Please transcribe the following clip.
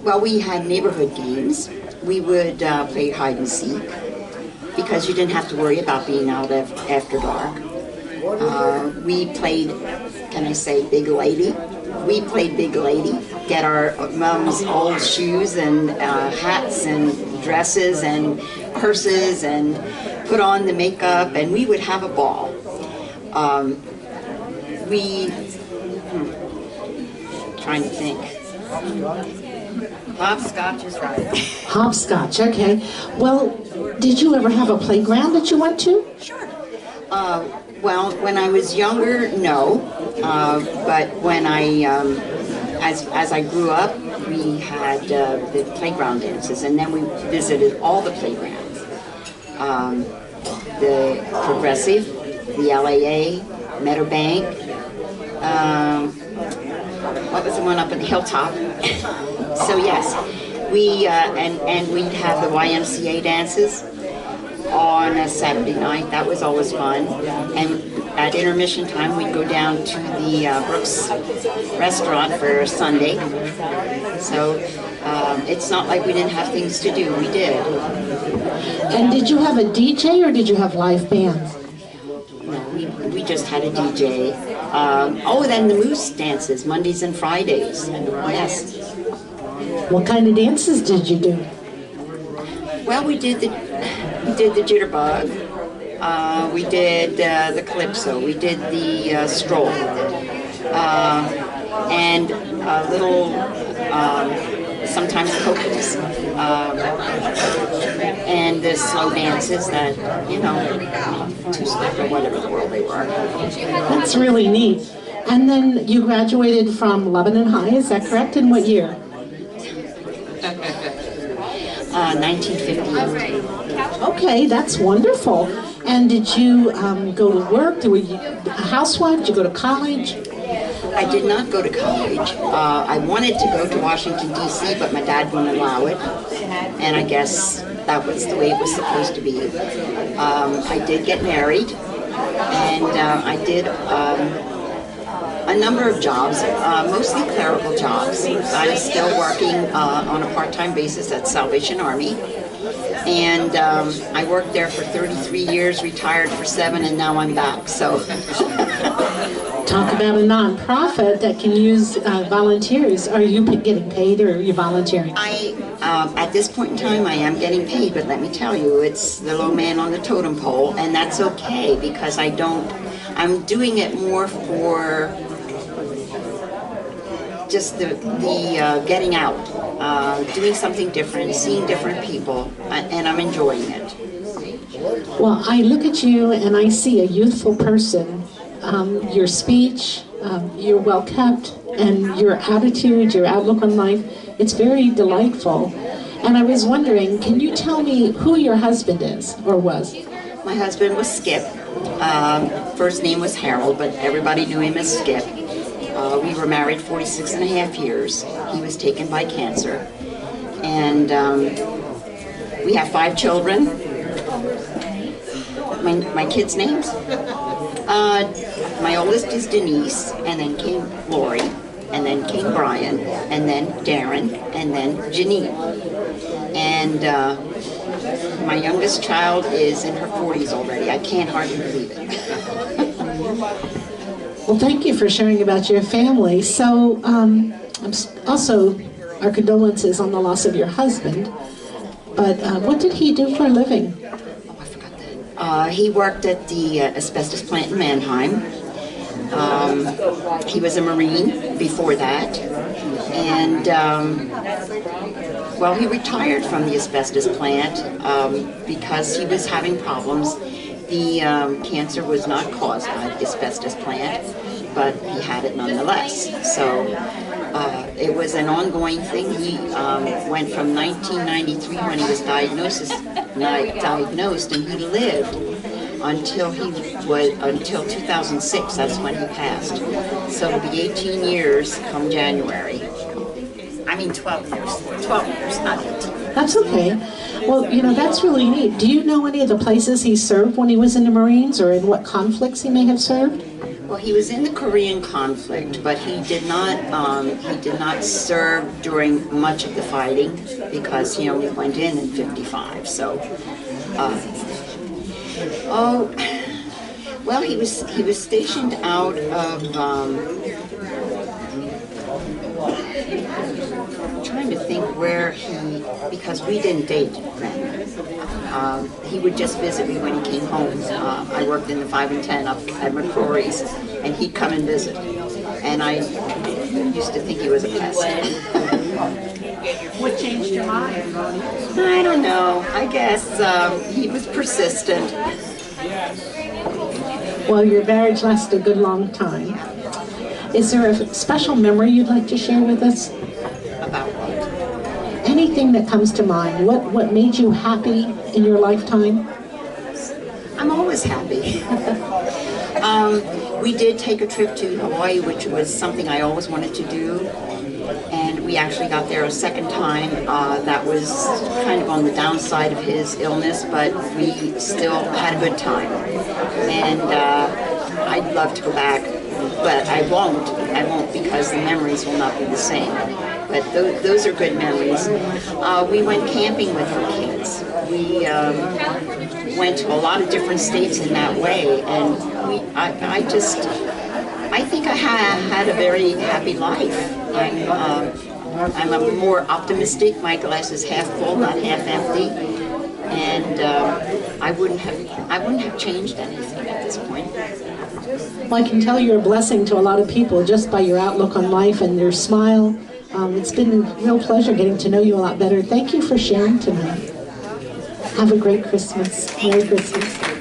Well, we had neighborhood games. We would play hide and seek because you didn't have to worry about being out after dark. We played, can I say, Big Lady? We played Big Lady, get our mom's old shoes and hats and dresses and purses and put on the makeup, and we would have a ball. Trying to think. Hopscotch is right. Hopscotch, okay. Well, did you ever have a playground that you went to? Sure. Well, when I was younger, no. But when as I grew up, we had the playground dances, and then we visited all the playgrounds. The Progressive, the LAA, Meadowbank. What was the one up at the Hilltop? So yes, we and we'd have the YMCA dances on a Saturday night. That was always fun. And at intermission time, we'd go down to the Brooks restaurant for Sunday. So it's not like we didn't have things to do. We did. And did you have a DJ or did you have live bands? No, we just had a DJ. Then the Moose dances, Mondays and Fridays. Yes. What kind of dances did you do? Well, we did the jitterbug. We did the callipso. We did the stroll. And little, sometimes polkas. And the slow dances that, two-step or whatever the world they were. That's really neat. And then you graduated from Lebanon High, is that correct? In what year? 1958. Okay, that's wonderful. And did you go to work? Were you a housewife? Did you go to college? I did not go to college. I wanted to go to Washington, D.C., but my dad wouldn't allow it. And I guess that was the way it was supposed to be. I did get married, and I did a number of jobs, mostly clerical jobs. I was still working on a part-time basis at Salvation Army. And I worked there for 33 years, retired for 7, and now I'm back, so. Talk about a nonprofit that can use volunteers. Are you getting paid or are you volunteering? At this point in time, I am getting paid, but let me tell you, it's the low man on the totem pole, and that's okay, because I'm doing it more for just the getting out, doing something different, seeing different people, and I'm enjoying it. Well, I look at you and I see a youthful person. Your speech, you're well kept, and your attitude, your outlook on life, it's very delightful. And I was wondering, can you tell me who your husband is, or was? My husband was Skip. First name was Harold, but everybody knew him as Skip. We were married 46 and a half years. He was taken by cancer. And we have 5 children. My kids' names? My oldest is Denise, and then came Lori, and then came Brian, and then Darren, and then Janine. And my youngest child is in her 40s already. I can't hardly believe it. Well, thank you for sharing about your family. So, also, our condolences on the loss of your husband. But what did he do for a living? Oh, I forgot that. He worked at the asbestos plant in Mannheim. He was a Marine before that. And, he retired from the asbestos plant because he was having problems. The cancer was not caused by the asbestos plant, but he had it nonetheless. So it was an ongoing thing. He went from 1993 when he was diagnosed, and he lived until 2006. That's when he passed. So it'll be 18 years come January. 12 years. 12 years, not 18. That's okay. Well, that's really neat. Do you know any of the places he served when he was in the Marines, or in what conflicts he may have served? Well, he was in the Korean conflict, but he did not serve during much of the fighting because he only went in 55. So, oh, well, he was stationed out of. I'm trying to think where because we didn't date then. He would just visit me when he came home. I worked in the 5 and 10 up at McCrory's, and he'd come and visit. And I used to think he was a pest. What changed your mind, Ronnie? I don't know. I guess he was persistent. Well, your marriage lasted a good long time. Is there a special memory you'd like to share with us? About what? Anything that comes to mind. What made you happy in your lifetime? I'm always happy. We did take a trip to Hawaii, which was something I always wanted to do. And we actually got there a second time. That was kind of on the downside of his illness, but we still had a good time. And I'd love to go back, but I won't because the memories will not be the same. But those are good memories. We went camping with our kids. We went to a lot of different states in that way, and I think I had a very happy life. I'm a more optimistic. My glass is half full, not half empty, and I wouldn't have changed anything at this point. Well, I can tell you're a blessing to a lot of people just by your outlook on life and your smile. It's been a real pleasure getting to know you a lot better. Thank you for sharing tonight. Have a great Christmas. Merry Christmas.